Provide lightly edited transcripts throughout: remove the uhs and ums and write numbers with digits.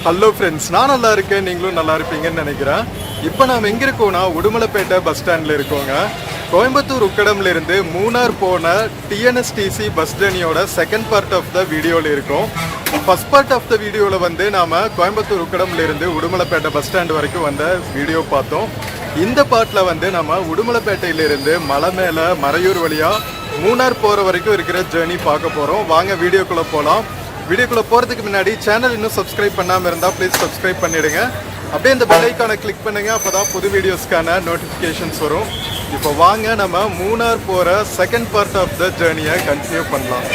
Hello friends, நான் நல்லா இருக்கேன், நீங்களும் நல்லா இருப்பீங்கன்னு நினைக்கிறேன். இப்போ நாம் எங்கே இருக்கோம்னா உடுமலைப்பேட்டை பஸ் ஸ்டாண்டில் இருக்கோங்க. கோயம்புத்தூர் உக்கடம்ல இருந்து மூணார் போன டிஎன்எஸ்டிசி பஸ் ஜர்னியோட செகண்ட் பார்ட் ஆஃப் த வீடியோவில் இருக்கோம். ஃபர்ஸ்ட் பார்ட் ஆஃப் த வீடியோவில் வந்து நாம் கோயம்புத்தூர் உக்கடம்ல இருந்து உடுமலைப்பேட்டை பஸ் ஸ்டாண்ட் வரைக்கும் வந்த வீடியோ பார்த்தோம். இந்த பார்ட்டில் வந்து நம்ம உடுமலைப்பேட்டையிலிருந்து மலை மேலே மறையூர் வழியாக மூணார் போகிற வரைக்கும் இருக்கிற ஜேர்னி பார்க்க போகிறோம். வாங்க வீடியோக்குள்ளே போகலாம். வீடியோக்குள்ளே போகிறதுக்கு முன்னாடி சேனல் இன்னும் சப்ஸ்கிரைப் பண்ணாமல் இருந்தால் ப்ளீஸ் சப்ஸ்கிரைப் பண்ணிவிடுங்க. அப்படியே இந்த பெல் ஐக்கானை கிளிக் பண்ணுங்கள், அப்போ தான் புது வீடியோஸ்க்கான நோட்டிஃபிகேஷன்ஸ் வரும். இப்போ வாங்க நம்ம மூணார் போகிற செகண்ட் பார்ட் ஆஃப் த ஜேர்னியை கண்டினியூ பண்ணலாம்.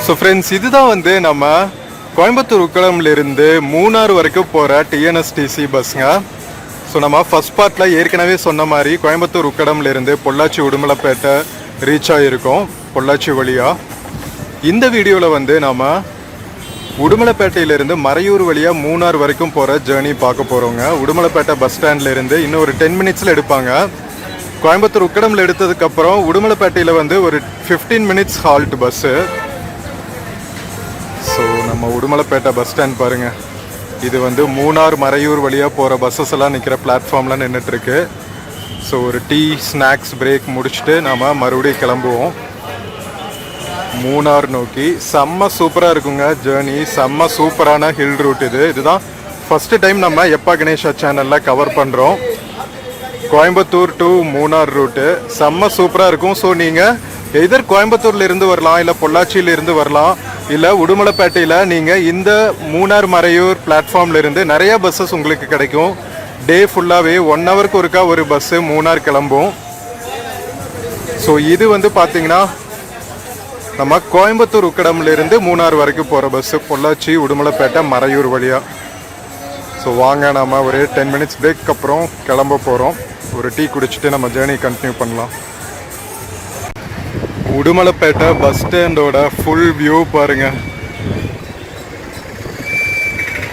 ஸோ ஃப்ரெண்ட்ஸ், இதுதான் வந்து நம்ம கோயம்புத்தூர் உக்கடம்லேருந்து மூணார் வரைக்கும் போகிற டிஎன்எஸ்டிசி பஸ்ஸுங்க. ஸோ நம்ம ஃபஸ்ட் பார்ட்டில் ஏற்கனவே சொன்ன மாதிரி கோயம்புத்தூர் உக்கடம்லேருந்து பொள்ளாச்சி உடுமலைப்பேட்டை ரீச் ஆகிருக்கோம் பொள்ளாச்சி வழியாக. இந்த வீடியோவில் வந்து நம்ம உடுமலைப்பேட்டையிலேருந்து மறையூர் வழியாக மூணார் வரைக்கும் போகிற ஜேர்னி பார்க்க போகிறோங்க. உடுமலைப்பேட்டை பஸ் ஸ்டாண்ட்லேருந்து இன்னும் ஒரு 10 மினிட்ஸில் எடுப்பாங்க. கோயம்புத்தூர் உக்கடமில் எடுத்ததுக்கப்புறம் உடுமலைப்பேட்டையில் வந்து ஒரு 15 மினிட்ஸ் ஹால்ட் பஸ்ஸு. ஸோ நம்ம உடுமலைப்பேட்டை பஸ் ஸ்டாண்ட் பாருங்கள். இது வந்து மூணார் மறையூர் வழியாக போகிற பஸ்ஸஸ் எல்லாம் நிற்கிற பிளாட்ஃபார்ம்லாம் நின்றுட்டுருக்கு. ஸோ ஒரு டீ ஸ்நாக்ஸ் பிரேக் முடிச்சுட்டு நாம் மறுபடியும் கிளம்புவோம் மூணார் நோக்கி. செம்ம சூப்பராக இருக்குங்க ஜேர்னி, செம்ம சூப்பரான ஹில் ரூட் இது. இதுதான் ஃபஸ்ட்டு டைம் நம்ம எப்பா கணேஷா சேனலில் கவர் பண்ணுறோம். கோயம்புத்தூர் டு மூணார் ரூட்டு செம்ம சூப்பராக இருக்கும். ஸோ நீங்கள் எதர் கோயம்புத்தூர்லேருந்து வரலாம், இல்லை பொள்ளாச்சியிலேருந்து வரலாம், இல்லை உடுமலைப்பேட்டையில் நீங்கள் இந்த மூணார் மறையூர் பிளாட்ஃபார்ம்லேருந்து நிறையா பஸ்ஸஸ் உங்களுக்கு கிடைக்கும். டே ஃபுல்லாகவே 1 ஹவருக்கு ஒருக்கா ஒரு பஸ்ஸு மூணார் கிளம்பும். ஸோ இது வந்து பார்த்திங்கன்னா நம்ம கோயம்புத்தூர் உக்கடம்லேருந்து மூணார் வரைக்கும் போகிற பஸ்ஸு, பொள்ளாச்சி உடுமலைப்பேட்டை மறையூர் வழியாக. ஸோ வாங்க நம்ம ஒரு 10 மினிட்ஸ் பிரேக் அப்புறம் கிளம்ப போகிறோம். ஒரு டீ குடிச்சிட்டு நம்ம ஜேர்னி கண்டினியூ பண்ணலாம். உடுமலைப்பேட்டை பஸ் ஸ்டாண்டோட ஃபுல் வியூ பாருங்கள்.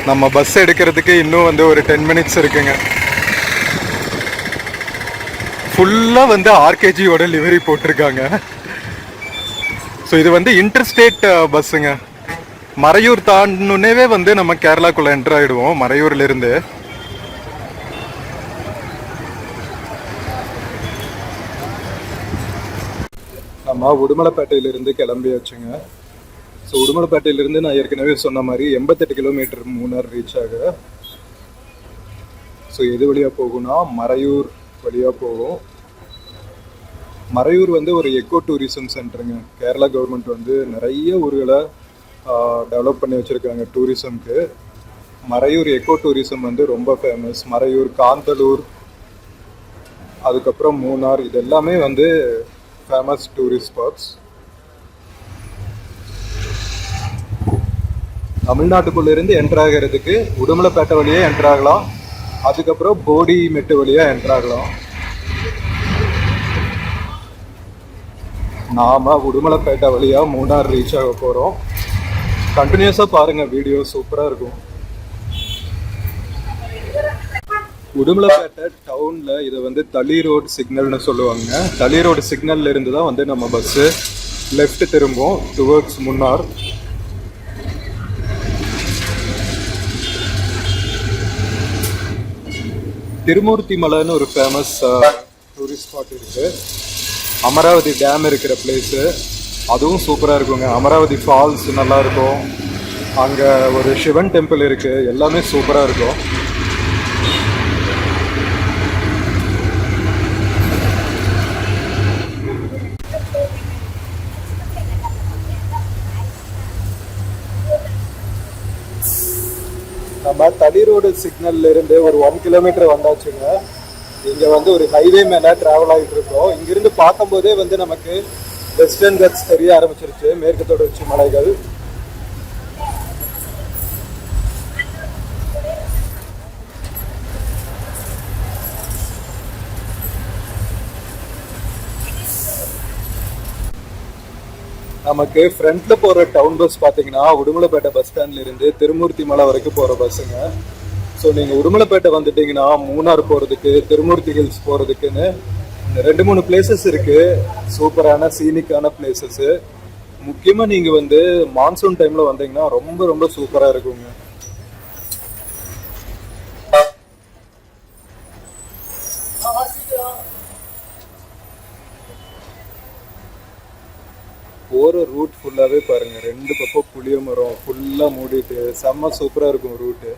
நம்ம பஸ் எடுக்கிறதுக்கு இன்னும் வந்து ஒரு 10 மினிட்ஸ் இருக்குங்க. ஃபுல்லாக வந்து ஆர்கேஜியோட லிவரி போட்டிருக்காங்க. ஸோ இது வந்து இன்டர்ஸ்டேட் பஸ்ஸுங்க. மறையூர் தாண்டினே வந்து நம்ம கேரளாக்குள்ளே என்டர் ஆகிடுவோம் மறையூர்லேருந்து. நம்ம உடுமலைப்பேட்டையிலிருந்து கிளம்பியாச்சுங்க. ஸோ உடுமலைப்பேட்டையிலிருந்து நான் ஏற்கனவே சொன்ன மாதிரி 88 கிலோமீட்டர் மூணார் ரீச் ஆக. ஸோ எது வழியாக போகும்னா மறையூர் வழியாக போகும். மறையூர் வந்து ஒரு எக்கோ டூரிசம் சென்டருங்க. கேரளா கவர்மெண்ட் வந்து நிறைய ஊர்களை டெவலப் பண்ணி வச்சுருக்காங்க டூரிசம்க்கு. மறையூர் எக்கோ டூரிசம் வந்து ரொம்ப ஃபேமஸ். மறையூர், காந்தலூர், அதுக்கப்புறம் மூணார், இது எல்லாமே வந்து ஃபேமஸ் டூரிஸ்ட் ஸ்பாட்ஸ். தமிழ்நாட்டுக்குள்ளேருந்து என்ட்ரு ஆகிறதுக்கு உடுமலைப்பேட்டை வழியாக என்ட்ரு ஆகலாம், அதுக்கப்புறம் போடி மெட்டு வழியாக என்ட்ரு ஆகலாம். நாம் உடுமலைப்பேட்டை வழியாக மூணார் ரீச் ஆக போகிறோம். கண்டினியூஸாக பாருங்கள், வீடியோ சூப்பராக இருக்கும். உடுமலைப்பேட்டை டவுனில் இதை வந்து தளி ரோடு சிக்னல்னு சொல்லுவாங்க. தளி ரோடு சிக்னல்ல இருந்து தான் வந்து நம்ம பஸ்ஸு லெஃப்ட் திரும்பும் டுவர்ட்ஸ் மூணார். திருமூர்த்தி மலைன்னு ஒரு ஃபேமஸ் டூரிஸ்ட் ஸ்பாட் இருக்குது. அமராவதி டேம் இருக்கிற பிளேஸு, அதுவும் சூப்பராக இருக்குங்க. அமராவதி ஃபால்ஸ் நல்லாயிருக்கும். அங்கே ஒரு சிவன் டெம்பிள் இருக்குது. எல்லாமே சூப்பராக இருக்கும். நம்ம தளி ரோடு சிக்னல்ல இருந்து ஒரு 1 கிலோமீட்டர் வந்தாச்சுங்க. இங்கே வந்து ஒரு ஹைவே மேலே ட்ராவல் ஆகிட்டு இருக்கோம். இங்கிருந்து பார்க்கும்போதே வந்து நமக்கு வெஸ்டர்ன் கட்ஸ் தெரிய ஆரம்பிச்சிருச்சு, மேற்கு தொடர்ச்சி மலைகள். நமக்கு ஃப்ரண்ட்ல போகிற டவுன் பஸ் பார்த்தீங்கன்னா உடுமலைப்பேட்டை பஸ் ஸ்டாண்ட்ல இருந்து திருமூர்த்தி மலை வரைக்கும் போகிற பஸ்ஸுங்க. ஸோ நீங்கள் உடுமலைப்பேட்டை வந்துட்டீங்கன்னா மூணார் போகிறதுக்கு, திருமூர்த்தி ஹில்ஸ் போகிறதுக்குன்னு ரெண்டு மூணு பிளேசஸ் இருக்கு, சூப்பரான சீனிக்கான பிளேசஸ். முக்கியமா நீங்க வந்து மான்சூன் டைம்ல வந்தீங்கன்னா ரொம்ப ரொம்ப சூப்பரா இருக்குங்க. போற ரூட் ஃபுல்லாவே பாருங்க, ரெண்டு பக்கம் புளிய மரம் ஃபுல்லா மூடிட்டு செம்ம சூப்பரா இருக்கும் ரூட்டு.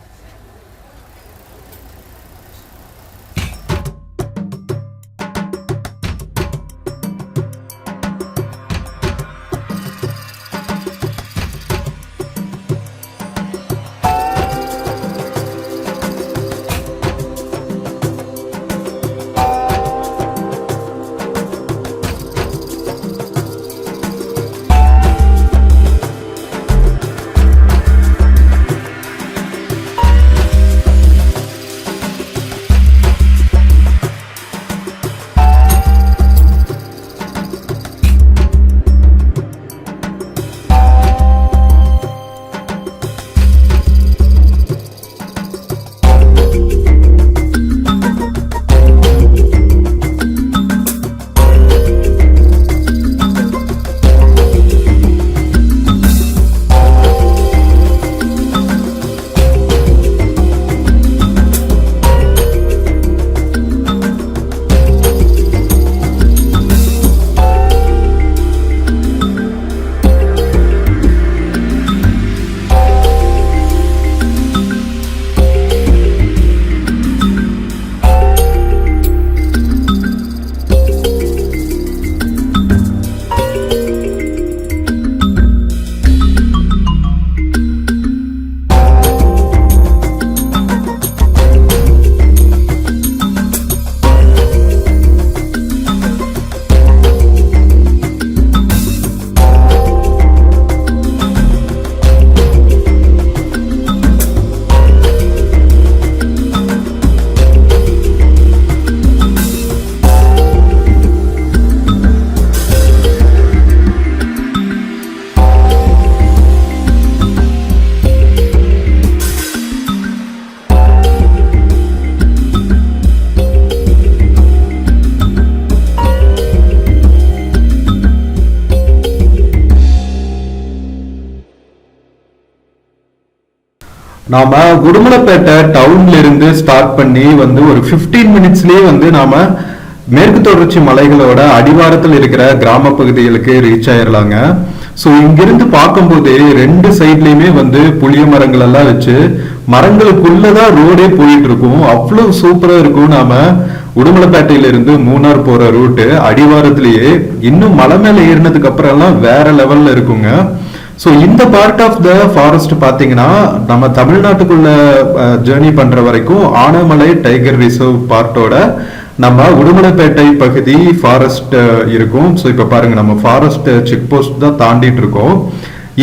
நாம உடுமலைப்பேட்டை டவுன்ல இருந்து ஸ்டார்ட் பண்ணி வந்து ஒரு 15 மினிட்ஸ்லயே வந்து நாம மேற்கு தொடர்ச்சி மலைகளோட அடிவாரத்தில் இருக்கிற கிராம பகுதிகளுக்கு ரீச் ஆயிடலாங்க. ஸோ இங்கிருந்து பார்க்கும்போது ரெண்டு சைட்லயுமே வந்து புளிய மரங்கள் எல்லாம் வச்சு மரங்களுக்குள்ளதான் ரோடே போயிட்டு இருக்கும். அவ்வளவு சூப்பரா இருக்கும். நாம உடுமலைப்பேட்டையில இருந்து மூணார் போற ரூட்டு அடிவாரத்திலேயே இன்னும் மலை மேல ஏறினதுக்கு அப்புறம் எல்லாம் வேற லெவல்ல இருக்குங்க. ஸோ இந்த பார்ட் ஆஃப் த ஃபாரஸ்ட் பார்த்தீங்கன்னா நம்ம தமிழ்நாட்டுக்குள்ள ஜேர்னி பண்ற வரைக்கும் ஆனைமலை டைகர் ரிசர்வ் பார்ட்டோட நம்ம உடுமலைப்பேட்டை பகுதி ஃபாரஸ்ட் இருக்கும். ஸோ இப்போ பாருங்க, நம்ம ஃபாரஸ்ட் செக் போஸ்ட் தான் தாண்டிட்டு இருக்கோம்.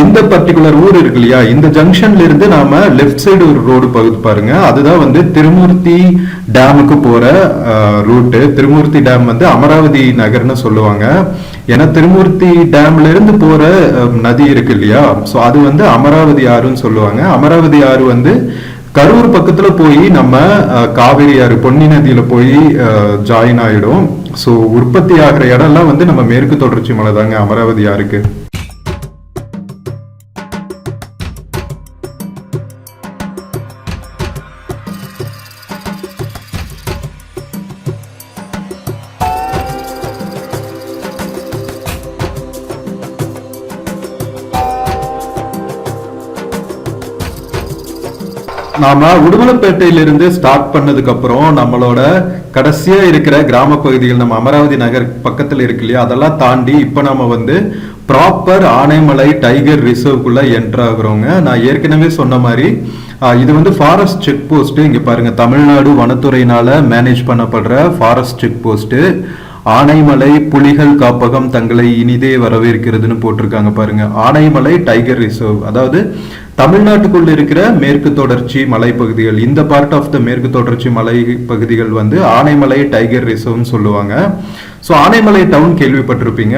இந்த பர்டிகுலர் ஊர் இருக்கு இல்லையா, இந்த ஜங்ஷன்ல இருந்து நாம லெஃப்ட் சைடு ஒரு ரோடு பகுதி பாருங்க, அதுதான் வந்து திருமூர்த்தி டேமுக்கு போற ரூட்டு. திருமூர்த்தி டேம் வந்து அமராவதி நகர்னு சொல்லுவாங்க. ஏன்னா திருமூர்த்தி டேம்ல இருந்து போற நதி இருக்கு இல்லையா, ஸோ அது வந்து அமராவதி ஆறுன்னு சொல்லுவாங்க. அமராவதி ஆறு வந்து கரூர் பக்கத்துல போய் நம்ம காவிரி ஆறு பொன்னி நதியில போய் ஜாயின் ஆயிடும். ஸோ உற்பத்தி ஆகிற இடம்லாம் வந்து நம்ம மேற்கு தொடர்ச்சி மலை தாங்க அமராவதி ஆறுக்கு. நாம உடுமலைப்பேட்டையிலிருந்து ஸ்டார்ட் பண்ணதுக்கு அப்புறம் நம்மளோட கடைசியா இருக்கிற கிராம பகுதிகள் நம்ம அமராவதி நகர் பக்கத்துல இருக்கு இல்லையா, அதெல்லாம் தாண்டி இப்ப நாம வந்து ப்ராப்பர் ஆனைமலை டைகர் ரிசர்வ்குள்ள என்டர் ஆகுறோங்க. நான் ஏற்கனவே சொன்ன மாதிரி இது வந்து ஃபாரஸ்ட் செக் போஸ்ட். இங்க பாருங்க, தமிழ்நாடு வனத்துறையினால மேனேஜ் பண்ணப்படுற ஃபாரஸ்ட் செக் போஸ்ட். ஆனைமலை புலிகள் காப்பகம் தங்களை இனிதே வரவேற்கிறதுன்னு போட்டிருக்காங்க பாருங்க. ஆனைமலை டைகர் ரிசர்வ், அதாவது தமிழ்நாட்டுக்குள்ள இருக்கிற மேற்கு தொடர்ச்சி மலைப்பகுதிகள், இந்த பார்ட் ஆஃப் த மேற்கு தொடர்ச்சி மலை பகுதிகள் வந்து ஆனைமலை டைகர் ரிசர்வ்னு சொல்லுவாங்க. ஸோ ஆனைமலை டவுன் கேள்விப்பட்டிருப்பீங்க.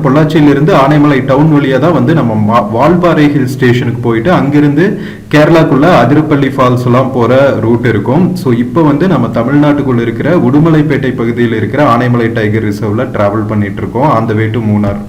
பொள்ளாச்சியிலிருந்து ஆனைமலை டவுன் வழியாக தான் வந்து நம்ம வால்பாறை ஹில் ஸ்டேஷனுக்கு போயிட்டு அங்கிருந்து கேரளாக்குள்ள அதிரப்பள்ளி ஃபால்ஸ் எல்லாம் போகிற ரூட் இருக்கும். ஸோ இப்போ வந்து நம்ம தமிழ்நாட்டுக்குள்ள இருக்கிற உடுமலைப்பேட்டை பகுதியில் இருக்கிற ஆனைமலை டைகர் ரிசர்வ்ல டிராவல் பண்ணிட்டு இருக்கோம் on the way to Munnar.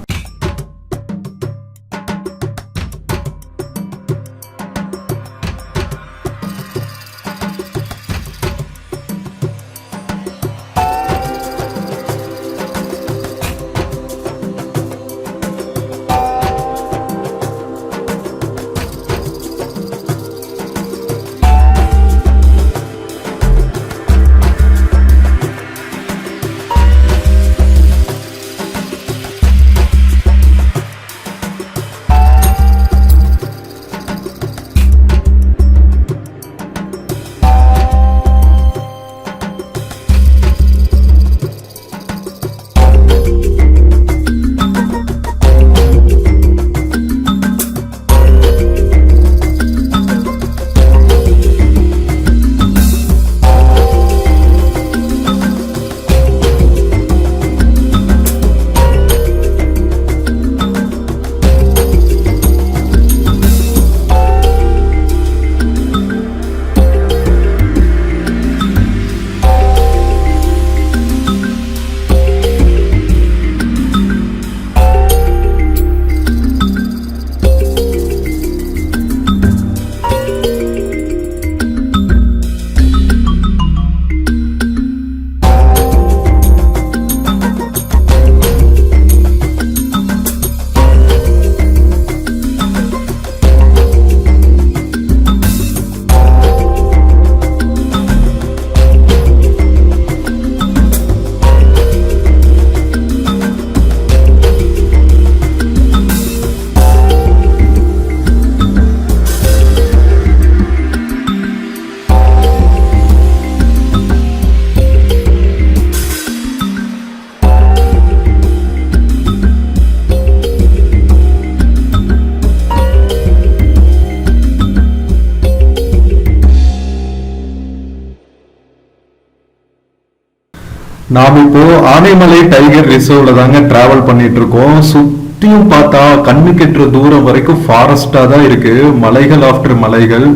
நாம் இப்போ ஆனைமலை டைகர் ரிசர்வ்ல தாங்க டிராவல் பண்ணிட்டு இருக்கோம். சுத்தியும் பார்த்தா கண்ணு கெட்டுற தூரம் வரைக்கும் ஃபாரஸ்டா தான் இருக்கு. மலைகள் ஆஃப்டர் மலைகள்,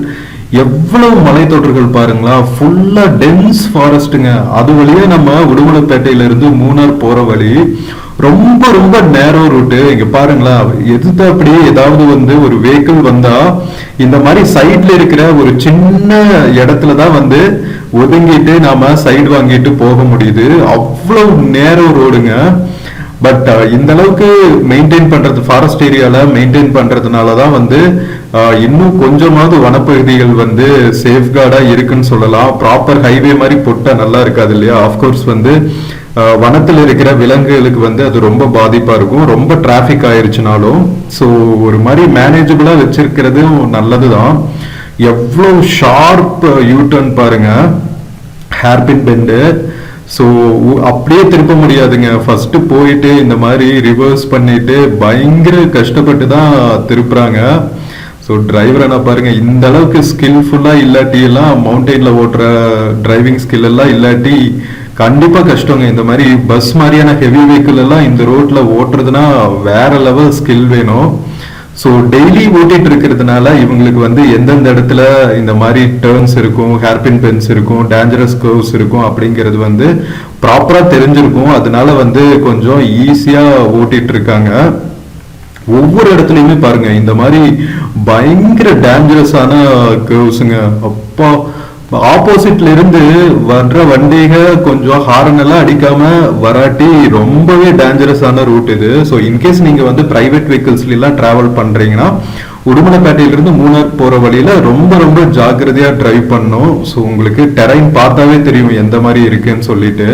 எவ்வளவு மலைத்தொடர்கள் பாருங்களா, ஃபுல்லா டென்ஸ் ஃபாரஸ்ட்டுங்க. அது வழியே நம்ம உடுமலைப்பேட்டையில இருந்து மூணார் போற வழி ரொம்ப ரொம்ப நேரோ ரூட்டு. இங்க பாருங்களா, எதுக்கு அப்படியே ஏதாவது வந்து ஒரு வெஹிக்கிள் வந்தா இந்த மாதிரி சைட்ல இருக்கிற ஒரு சின்ன இடத்துலதான் வந்து ஒதுங்கிட்டு நாம சைடு வாங்கிட்டு போக முடியுது. அவ்வளவு நேரோ ரோடுங்க. பட் இந்த அளவுக்கு மெயின்டைன் பண்றது, ஃபாரஸ்ட் ஏரியால மெயின்டைன் பண்றதுனாலதான் வந்து இன்னும் கொஞ்சமாவது வனப்பகுதிகள் வந்து சேஃப்கார்டா இருக்குன்னு சொல்லலாம். ப்ராப்பர் ஹைவே மாதிரி போட்டா நல்லா இருக்காது இல்லையா. ஆஃப்கோர்ஸ் வந்து வனத்தில் இருக்கிற விலங்குகளுக்கு வந்து அது ரொம்ப பாதிப்பா இருக்கும், ரொம்ப டிராபிக் ஆயிருச்சுனாலும். ஸோ ஒரு மாதிரி மேனேஜபிளா வச்சிருக்கிறது நல்லதுதான். எவ்வளவு ஷார்ப் யூட்டர்ன் பாருங்க, ஹேர்பின் பெண்டு. ஸோ அப்படியே திருப்ப முடியாதுங்க. ஃபர்ஸ்ட் போயிட்டு இந்த மாதிரி ரிவர்ஸ் பண்ணிட்டு பயங்கர கஷ்டப்பட்டு தான் திருப்புறாங்க. ஸோ டிரைவர் என்ன பாருங்க, இந்த அளவுக்கு ஸ்கில்ஃபுல்லா இல்லாட்டி எல்லாம் மவுண்டெயின்ல ஓட்டுற டிரைவிங் ஸ்கில் எல்லாம் இல்லாட்டி கண்டிப்பா கஷ்டங்க. இந்த மாதிரி பஸ் மாதிரியான ஹெவி வெஹிக்கிள் எல்லாம் இந்த ரோட்ல ஓட்டுறதுன்னா வேற லெவல் ஸ்கில் வேணும். ஸோ டெய்லி ஓட்டிட்டு இருக்கிறதுனால இவங்களுக்கு வந்து எந்தெந்த இடத்துல இந்த மாதிரி டேர்ன்ஸ் இருக்கும், ஹேர்பின் பென்ஸ் இருக்கும், டேஞ்சரஸ் கர்வ்ஸ் இருக்கும் அப்படிங்கிறது வந்து ப்ராப்பரா தெரிஞ்சிருக்கும். அதனால வந்து கொஞ்சம் ஈஸியா ஓட்டிட்டு இருக்காங்க. ஒவ்வொரு இடத்துலயுமே பாருங்க இந்த மாதிரி பயங்கர டேஞ்சரஸான கர்வ்ஸுங்க. அப்பா, ஆப்போசிட்ல இருந்து வர்ற வண்டிக கொஞ்சம் ஹார்ன் எல்லாம் அடிக்காம வராட்டி ரொம்பவே டேஞ்சரஸான ரூட் இது. ஸோ இன்கேஸ் நீங்க வந்து பிரைவேட் வெஹிக்கிள்ஸ்ல எல்லாம் டிராவல் பண்றீங்கன்னா உடுமலைப்பேட்டையில இருந்து மூணார் போற வழியில ரொம்ப ரொம்ப ஜாக்கிரதையா டிரைவ் பண்ணணும். ஸோ உங்களுக்கு டெரைன் பார்த்தாவே தெரியும் எந்த மாதிரி இருக்குன்னு சொல்லிட்டு.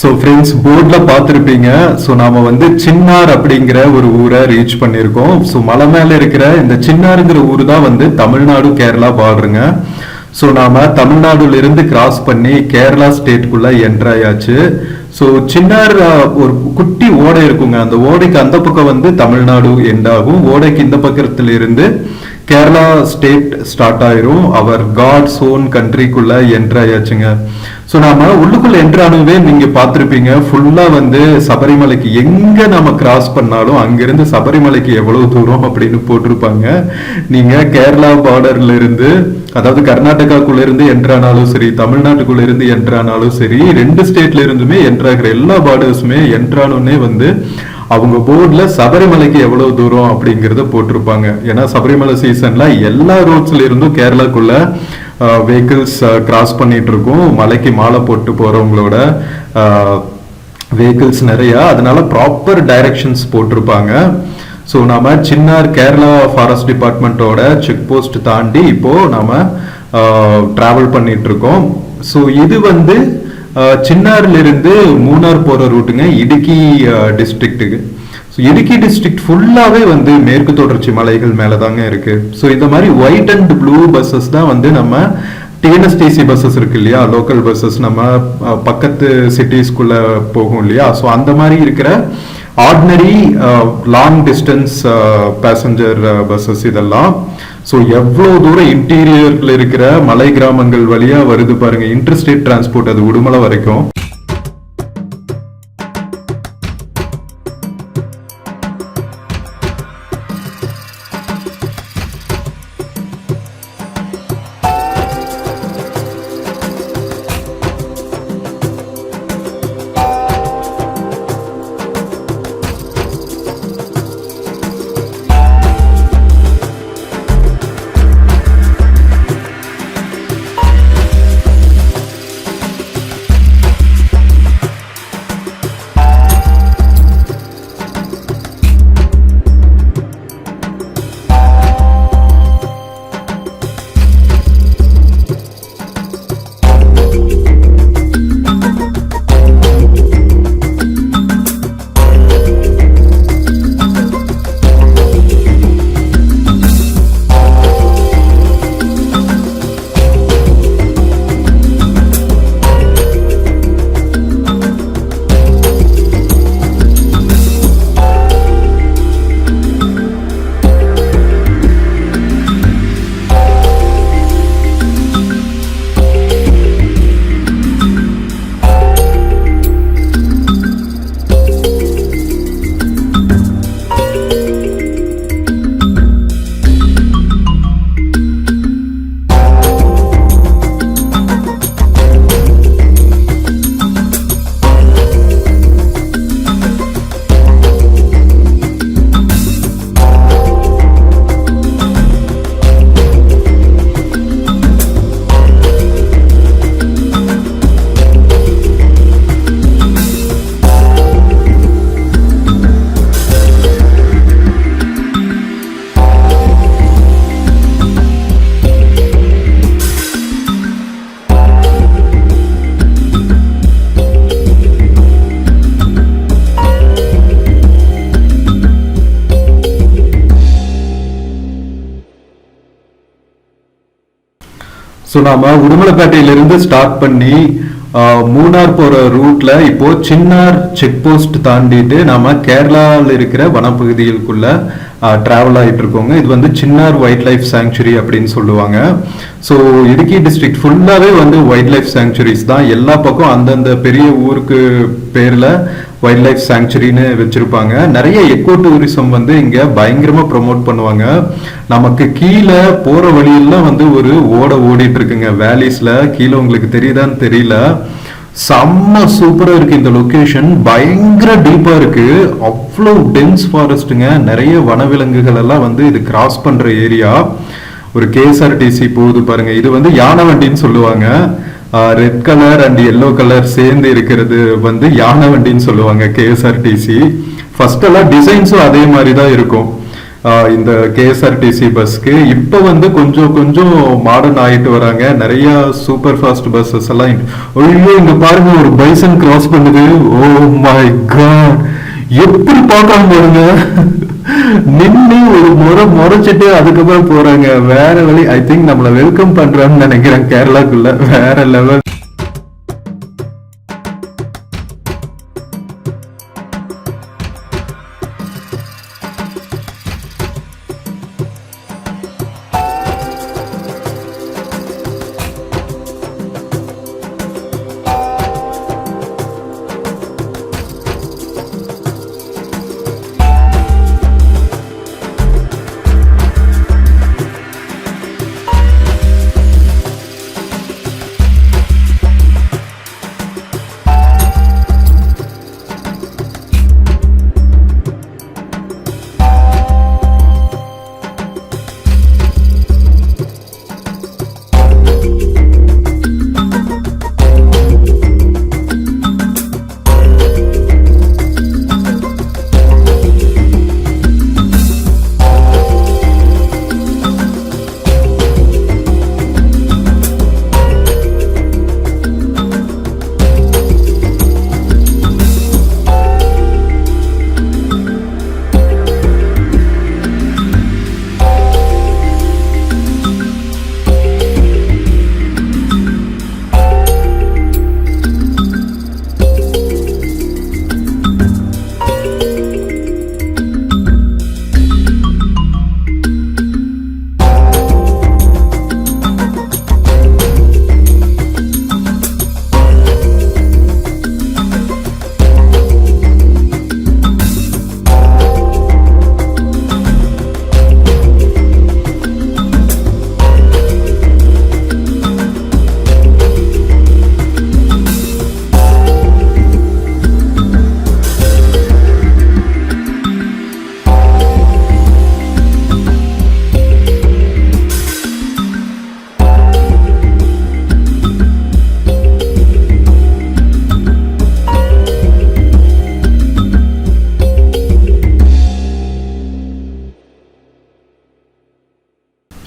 ஸோ ஃப்ரெண்ட்ஸ் போர்டில் பார்த்துருப்பீங்க. ஸோ நாம வந்து சின்னார் அப்படிங்கிற ஒரு ஊரை ரீச் பண்ணியிருக்கோம். ஸோ மலை மேலே இருக்கிற இந்த சின்னாருங்கிற ஊர் தான் வந்து தமிழ்நாடு கேரளா பார்டருங்க. ஸோ நாம தமிழ்நாடுல இருந்து கிராஸ் பண்ணி கேரளா ஸ்டேட்டுக்குள்ள என்ட்ராயாச்சு. ஸோ சின்னார் ஒரு குட்டி ஓடை இருக்குங்க. அந்த ஓடைக்கு அந்த பக்கம் வந்து தமிழ்நாடு எண்ட் ஆகும். ஓடைக்கு இந்த பக்கத்துல இருந்து கேரளா ஸ்டேட் ஸ்டார்ட் ஆயிரும். அவர் காட்ஸ் ஓன் கண்ட்ரிக்குள்ள என்ட்ராயாச்சுங்க. ஸோ நாம உள்ளுக்குள்ள என்ட்ரானவே நீங்க பார்த்துருப்பீங்க. ஃபுல்லா வந்து சபரிமலைக்கு எங்க நாம கிராஸ் பண்ணாலும் அங்கிருந்து சபரிமலைக்கு எவ்வளவு தூரம் அப்படின்னு போட்டிருப்பாங்க. நீங்க கேரளா பார்டர்ல இருந்து, அதாவது கர்நாடகாக்குள்ள இருந்து என்ட்ரானாலும் சரி, தமிழ்நாட்டுக்குள்ள இருந்து என்ட்ரானாலும் சரி, ரெண்டு ஸ்டேட்ல இருந்துமே என்ட்ராகிற எல்லா பார்டர்ஸுமே என்ட்ரானே வந்து அவங்க போர்ட்ல சபரிமலைக்கு எவ்வளவு தூரம் அப்படிங்கறத போட்டிருப்பாங்க. ஏன்னா சபரிமலை சீசன்ல எல்லா ரோட்ஸ்ல இருந்தும் கேரளாக்குள்ள வெஹிக்கிள்ஸ் கிராஸ் பண்ணிட்டு இருக்கும். மலைக்கு மாலை போட்டு போறவங்களோட வெஹிக்கிள்ஸ் நிறைய, அதனால ப்ராப்பர் டைரக்ஷன்ஸ் போட்டிருப்பாங்க. ஸோ நாம சின்னார் கேரளா ஃபாரஸ்ட் டிபார்ட்மெண்ட்டோட செக் போஸ்ட் தாண்டி இப்போ நாம டிராவல் பண்ணிட்டு இருக்கோம். ஸோ இது வந்து சின்னார்ல இருந்து மூணார் போற ரூட்டுங்க, இடுக்கி டிஸ்ட்ரிக்ட்டுக்கு. ஸோ இடுக்கி டிஸ்ட்ரிக்ட் ஃபுல்லாவே வந்து மேற்கு தொடர்ச்சி மலைகள் மேலதாங்க இருக்கு. ஸோ இந்த மாதிரி ஒயிட் அண்ட் ப்ளூ பஸ்ஸஸ் தான் வந்து நம்ம டிஎன்எஸ்டிசி பஸ்ஸஸ் இருக்கு இல்லையா, லோக்கல் பஸ்ஸஸ் நம்ம பக்கத்து சிட்டிஸ்குள்ள போகும் இல்லையா. ஸோ அந்த மாதிரி இருக்கிற ordinary long distance passenger buses இதெல்லாம். ஸோ எவ்வளோ தூரம் இன்டீரியர்ல இருக்கிற மலை கிராமங்கள் வழியா வருது பாருங்க. இன்டர்ஸ்டேட் டிரான்ஸ்போர்ட், அது உடுமலை வரைக்கும். ஸோ நாம உடுமலைப்பேட்டையிலிருந்து ஸ்டார்ட் பண்ணி மூணார் போற ரூட்ல இப்போ சின்னார் செக் போஸ்ட் தாண்டிட்டு நாம கேரளாவில் இருக்கிற வனப்பகுதிகளுக்குள்ள டிராவல் ஆகிட்டு இருக்கோங்க. இது வந்து சின்னார் வைல்ட் லைஃப் சாங்சுரி அப்படின்னு சொல்லுவாங்க. ஸோ இடுக்கி டிஸ்ட்ரிக்ட் ஃபுல்லாவே வந்து வைல்ட் லைஃப் சாங்சுரிஸ் தான். எல்லா பக்கம் அந்தந்த பெரிய ஊருக்கு பேர்ல வைல்ட் லைஃப் சாங்சுரின்னு வச்சிருப்பாங்க. நிறைய எக்கோ டூரிசம் வந்து இங்க பயங்கரமா ப்ரொமோட் பண்ணுவாங்க. நமக்கு கீழே போற வழியெல்லாம் வந்து ஒரு ஓடிட்டு இருக்குங்க வேலிஸ்ல. கீழே உங்களுக்கு தெரியுதான்னு தெரியல, செம்ம சூப்பரா இருக்கு இந்த லொகேஷன். பயங்கர டீப்பா இருக்கு, அவ்வளவு டென்ஸ் ஃபாரஸ்ட்டுங்க. நிறைய வனவிலங்குகள் எல்லாம் வந்து இது கிராஸ் பண்ற ஏரியா. ஒரு கேஎஸ்ஆர்டிசி போகுது பாருங்க, இது வந்து யானை வண்டின்னு சொல்லுவாங்க. Red colour and yellow colour சேர்ந்து இருக்கிறது வந்து யானை வண்டின்னு சொல்லுவாங்க கேஎஸ்ஆர்டிசி. ஃபர்ஸ்ட் எல்லாம் டிசைன்ஸும் அதே மாதிரி தான் இருக்கும். இந்த கேஎஸ்ஆர்டிசி பஸ்க்கு. இப்போ வந்து கொஞ்சம் கொஞ்சம் மாடர்ன் ஆயிட்டு வராங்க. நிறைய சூப்பர் ஃபாஸ்ட் பஸ்ஸஸ் எல்லாம். ஐயோ இங்க பாருங்க, ஒரு பைசன் கிராஸ் பண்ணுது. ஓ மை காட், எப்படி பார்க்காம பாருங்க. நின்று ஒரு முறைச்சிட்டு அதுக்கப்புறம் போறாங்க. வேற வழி. ஐ திங்க் நம்மள வெல்கம் பண்றான்னு நினைக்கிறேன் கேரளாக்குள்ள. வேற லெவல்.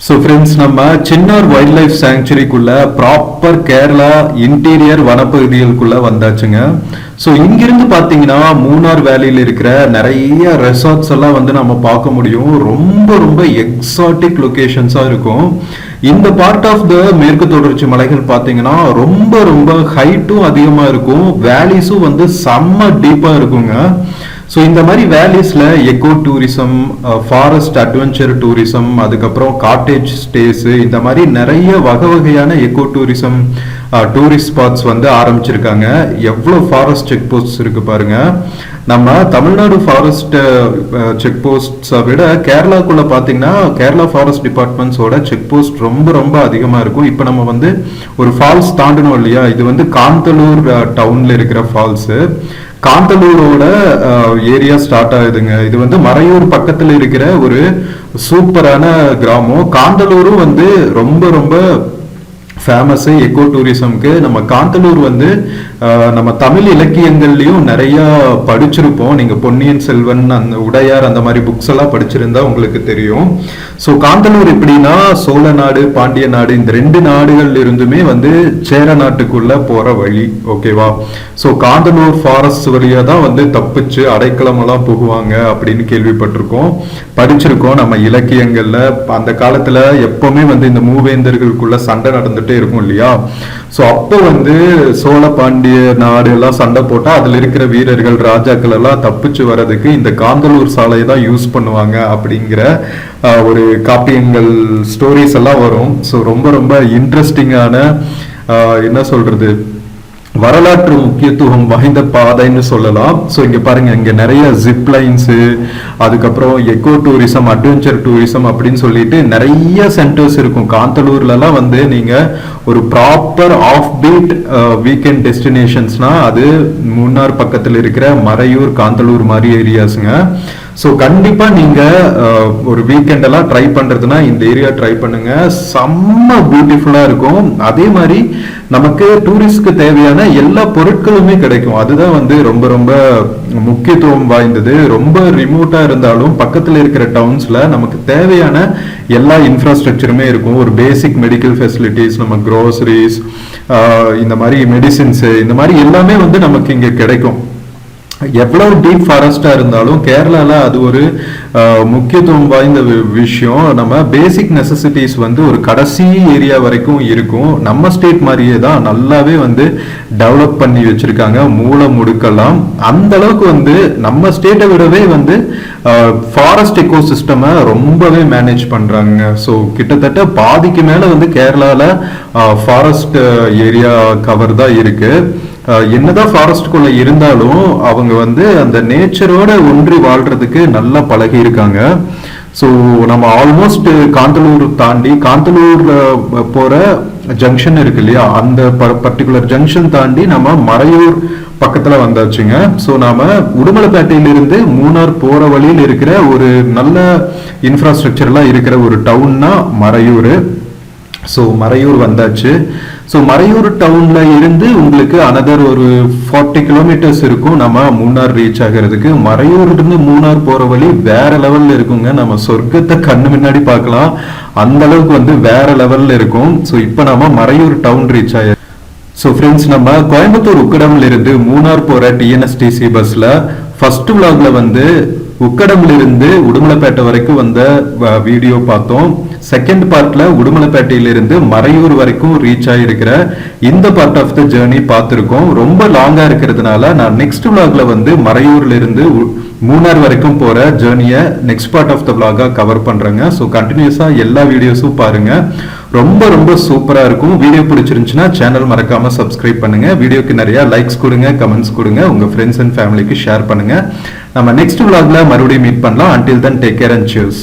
ஸோ ஃப்ரெண்ட்ஸ், நம்ம சின்னார் வைல்ட் லைஃப் சாங்சுரிக்குள்ள ப்ராப்பர் கேரளா இன்டீரியர் வனப்பகுதிகளுக்குள்ள வந்தாச்சுங்க. ஸோ இங்கிருந்து பார்த்தீங்கன்னா மூணார் வேலியில் இருக்கிற நிறைய ரெசார்ட்ஸ் எல்லாம் வந்து நம்ம பார்க்க முடியும். ரொம்ப ரொம்ப எக்ஸாட்டிக் லொகேஷன்ஸாக இருக்கும். இந்த பார்ட் ஆஃப் த மேற்கு தொடர்ச்சி மலைகள் பார்த்தீங்கன்னா ரொம்ப ரொம்ப ஹைட்டும் அதிகமாக இருக்கும். வேலிஸும் வந்து செம்ம டீப்பாக இருக்குங்க. ஸோ இந்த மாதிரி வேலிஸ்ல eco tourism, forest adventure tourism, அதுக்கப்புறம் காட்டேஜ் ஸ்டேஸ், இந்த மாதிரி நிறைய வகையான எக்கோ டூரிசம் டூரிஸ்ட் ஸ்பாட்ஸ் வந்து ஆரம்பிச்சிருக்காங்க. எவ்வளோ ஃபாரஸ்ட் செக் போஸ்ட் இருக்கு பாருங்க. நம்ம தமிழ்நாடு ஃபாரஸ்ட் செக் போஸ்ட்ஸை விட கேரளாக்குள்ள பார்த்தீங்கன்னா கேரளா ஃபாரஸ்ட் டிபார்ட்மெண்ட்ஸோட செக் போஸ்ட் ரொம்ப ரொம்ப அதிகமாக இருக்கும். இப்போ நம்ம வந்து ஒரு ஃபால்ஸ் தாண்டணும் இல்லையா? இது வந்து காந்தலூர் டவுன்ல இருக்கிற ஃபால்ஸு. காந்தலூரோட ஏரியா ஸ்டார்ட் ஆகுதுங்க. இது வந்து மறையூர் பக்கத்தில் இருக்கிற ஒரு சூப்பரான கிராமம். காந்தலூரும் வந்து ரொம்ப ரொம்ப ஃபேமஸ் எக்கோ டூரிசம்க்கு. நம்ம காந்தலூர் வந்து நம்ம தமிழ் இலக்கியங்கள்லயும் நிறைய படிச்சிருப்போம். நீங்க பொன்னியின் செல்வன், அந்த உடையார், அந்த மாதிரி புக்ஸ் எல்லாம் படிச்சிருந்தா உங்களுக்கு தெரியும். ஸோ காந்தலூர் எப்படின்னா சோழ நாடு, பாண்டிய நாடு, இந்த ரெண்டு நாடுகள் இருந்துமே வந்து சேர நாட்டுக்குள்ள போற வழி. ஓகேவா? ஸோ காந்தலூர் ஃபாரஸ்ட் வழியா தான் வந்து தப்பிச்சு அடைக்கலம் எல்லாம் போகுவாங்க அப்படின்னு கேள்விப்பட்டிருக்கோம், படிச்சிருக்கோம் நம்ம இலக்கியங்கள்ல. அந்த காலத்துல எப்பவுமே வந்து இந்த மூவேந்தர்களுக்குள்ள சண்டை நடந்துட்டே இருக்கும் இல்லையா? ஸோ அப்போ வந்து சோழ பாண்டிய நாடு எல்லாம் சண்டை போட்டா அதுல இருக்கிற வீரர்கள், ராஜாக்கள் எல்லாம் தப்பிச்சு வர்றதுக்கு இந்த காந்தலூர் சாலையை தான் யூஸ் பண்ணுவாங்க அப்படிங்கிற ஒரு காப்பியங்கள், ஸ்டோரிஸ் எல்லாம் வரும். ஸோ ரொம்ப ரொம்ப இன்ட்ரெஸ்டிங்கான என்ன சொல்றது, வரலாற்று முக்கியத்துவம் வாய்ந்த பாதைன்னு சொல்லலாம். ஸோ இங்க பாருங்க, இங்க நிறைய ஜிப் லைன்ஸு, அதுக்கப்புறம் எக்கோ டூரிசம், அட்வென்ச்சர் டூரிசம் அப்படின்னு சொல்லிட்டு நிறைய சென்டர்ஸ் இருக்கும். காந்தலூர்லலாம் வந்து நீங்க ஒரு ப்ராப்பர் ஆஃப் பீட் வீக்கெண்ட் டெஸ்டினேஷன்ஸ்னா அது மூணார் பக்கத்தில் இருக்கிற மறையூர், காந்தலூர் மாதிரி ஏரியாஸுங்க. ஸோ கண்டிப்பா நீங்க ஒரு வீக்கெண்ட் எல்லாம் ட்ரை பண்றதுன்னா இந்த ஏரியா ட்ரை பண்ணுங்க, செம்ம பியூட்டிஃபுல்லா இருக்கும். அதே மாதிரி நமக்கு டூரிஸ்ட்க்கு தேவையான எல்லா பொருட்களுமே கிடைக்கும். அதுதான் வந்து ரொம்ப ரொம்ப முக்கியத்துவம் வாய்ந்தது. ரொம்ப ரிமோட்டா இருந்தாலும் பக்கத்துல இருக்கிற டவுன்ஸ்ல நமக்கு தேவையான எல்லா இன்ஃப்ராஸ்ட்ரக்சருமே இருக்கும். ஒரு பேசிக் மெடிக்கல் ஃபெசிலிட்டிஸ், நம்ம க்ரோசரிஸ், இந்த மாதிரி மெடிசின்ஸ், இந்த மாதிரி எல்லாமே வந்து நமக்கு இங்க கிடைக்கும். எவ்வளவு டீப் ஃபாரஸ்டா இருந்தாலும் கேரளால அது ஒரு முக்கியத்துவம் வாய்ந்த விஷயம். நம்ம பேசிக் நெசசிட்டிஸ் வந்து ஒரு கடைசி ஏரியா வரைக்கும் இருக்கும். நம்ம ஸ்டேட் மாதிரியே தான் நல்லாவே வந்து டெவலப் பண்ணி வச்சிருக்காங்க. மூளை முடுக்கலாம் அந்த அளவுக்கு வந்து நம்ம ஸ்டேட்டை விடவே வந்து ஃபாரஸ்ட் எக்கோசிஸ்டமை ரொம்பவே மேனேஜ் பண்றாங்க. ஸோ கிட்டத்தட்ட பாதிக்கு மேல வந்து கேரளால ஃபாரஸ்ட் ஏரியா கவர் தான் இருக்கு. என்னதான் ஃபாரஸ்ட்குள்ள இருந்தாலும் அவங்க வந்து அந்த நேச்சரோட ஒன்றி வாழ்றதுக்கு நல்லா பழகி இருக்காங்க. ஸோ நம்ம ஆல்மோஸ்ட் காந்தலூர் தாண்டி, காந்தலூர் போற ஜங்ஷன் இருக்கு இல்லையா, அந்த பர்டிகுலர் ஜங்ஷன் தாண்டி நம்ம மறையூர் பக்கத்துல வந்தாச்சுங்க. ஸோ நாம உடுமலைப்பேட்டையிலிருந்து மூணார் போற வழியில் இருக்கிற ஒரு நல்ல இன்ஃப்ராஸ்ட்ரக்சர்லாம் இருக்கிற ஒரு டவுன்னா மறையூர். ஸோ மறையூர் வந்தாச்சு. ஸோ மறையூர் டவுன்ல இருந்து உங்களுக்கு அனதர் ஒரு 40 கிலோமீட்டர்ஸ் இருக்கும் நம்ம மூணார் ரீச் ஆகிறதுக்கு. மறையூர் இருந்து மூணார் போற வழி வேற லெவல்ல இருக்குங்க. நம்ம சொர்க்கத்தை கண்ணு முன்னாடி பார்க்கலாம், அந்த அளவுக்கு வந்து வேற லெவல்ல இருக்கும். ஸோ இப்போ நம்ம மறையூர் டவுன் ரீச் ஆயிரு. ஸோ ஃப்ரெண்ட்ஸ், நம்ம கோயம்புத்தூர் உக்கடம்ல இருந்து மூணார் போற டிஎன்எஸ்டிசி பஸ்ல ஃபர்ஸ்ட் விளாக்ல வந்து உக்கடம்ல இருந்து உடுமலைப்பேட்டை வரைக்கும் வந்த வீடியோ பார்த்தோம். செகண்ட் பார்ட்ல உடுமலைப்பேட்டையிலிருந்து மறையூர் வரைக்கும் ரீச் ஆகிருக்கிற இந்த பார்ட் ஆஃப் த ஜேர்னி பார்த்துருக்கோம். ரொம்ப லாங்கா இருக்கிறதுனால நான் நெக்ஸ்ட் விளாக்ல வந்து மறையூர்ல இருந்து மூணார் வரைக்கும் போற ஜேர்னியை நெக்ஸ்ட் பார்ட் ஆஃப் த விளாகா கவர் பண்றேங்க. ஸோ கண்டினியூஸா எல்லா வீடியோஸும் பாருங்க, ரொம்ப ரொம்ப சூப்பரா இருக்கும். வீடியோ பிடிச்சிருந்துச்சுன்னா சேனல் மறக்காம சப்ஸ்கிரைப் பண்ணுங்க. வீடியோக்கு நிறைய லைக்ஸ் கொடுங்க, கமெண்ட்ஸ் கொடுங்க, உங்க ஃப்ரெண்ட்ஸ் அண்ட் ஃபேமிலிக்கு ஷேர் பண்ணுங்க. நம்ம நெக்ஸ்ட் விளாக்ல மறுபடியும் மீட் பண்ணலாம். until then take care and cheers.